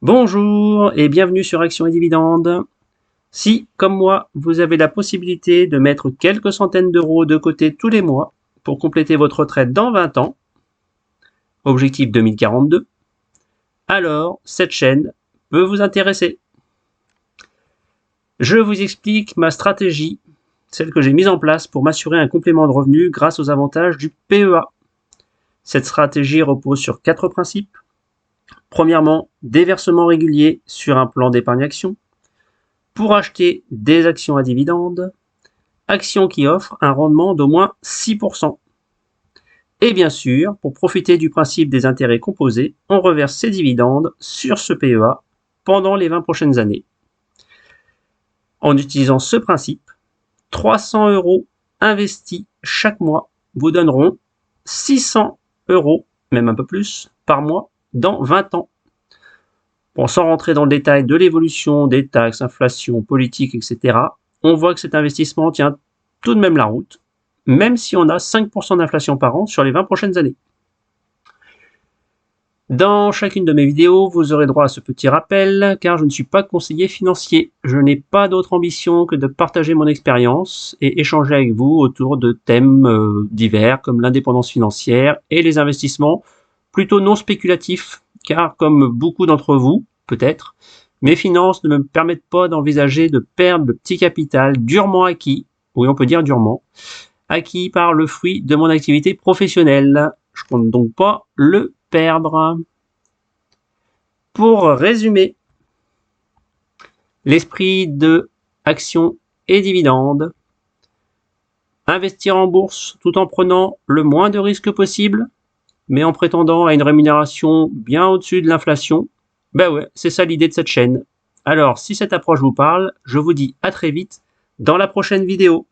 Bonjour et bienvenue sur Actions et Dividendes. Si, comme moi, vous avez la possibilité de mettre quelques centaines d'euros de côté tous les mois pour compléter votre retraite dans 20 ans, objectif 2042, alors cette chaîne peut vous intéresser. Je vous explique ma stratégie, celle que j'ai mise en place pour m'assurer un complément de revenus grâce aux avantages du PEA. Cette stratégie repose sur 4 principes. Premièrement, des versements réguliers sur un plan d'épargne action pour acheter des actions à dividendes, actions qui offrent un rendement d'au moins 6%. Et bien sûr, pour profiter du principe des intérêts composés, on reverse ces dividendes sur ce PEA pendant les 20 prochaines années. En utilisant ce principe, 300 euros investis chaque mois vous donneront 600 euros, même un peu plus, par mois dans 20 ans. Bon, sans rentrer dans le détail de l'évolution des taxes, inflation, politique, etc., on voit que cet investissement tient tout de même la route, même si on a 5% d'inflation par an sur les 20 prochaines années. Dans chacune de mes vidéos, vous aurez droit à ce petit rappel, car je ne suis pas conseiller financier. Je n'ai pas d'autre ambition que de partager mon expérience et échanger avec vous autour de thèmes divers comme l'indépendance financière et les investissements plutôt non spéculatifs, car comme beaucoup d'entre vous, peut-être, mes finances ne me permettent pas d'envisager de perdre le petit capital durement acquis, oui on peut dire durement, acquis par le fruit de mon activité professionnelle. Je compte donc pas le perdre. Pour résumer, l'esprit de actions et dividendes, investir en bourse tout en prenant le moins de risques possible, mais en prétendant à une rémunération bien au-dessus de l'inflation, ben ouais, c'est ça l'idée de cette chaîne. Alors, si cette approche vous parle, je vous dis à très vite dans la prochaine vidéo.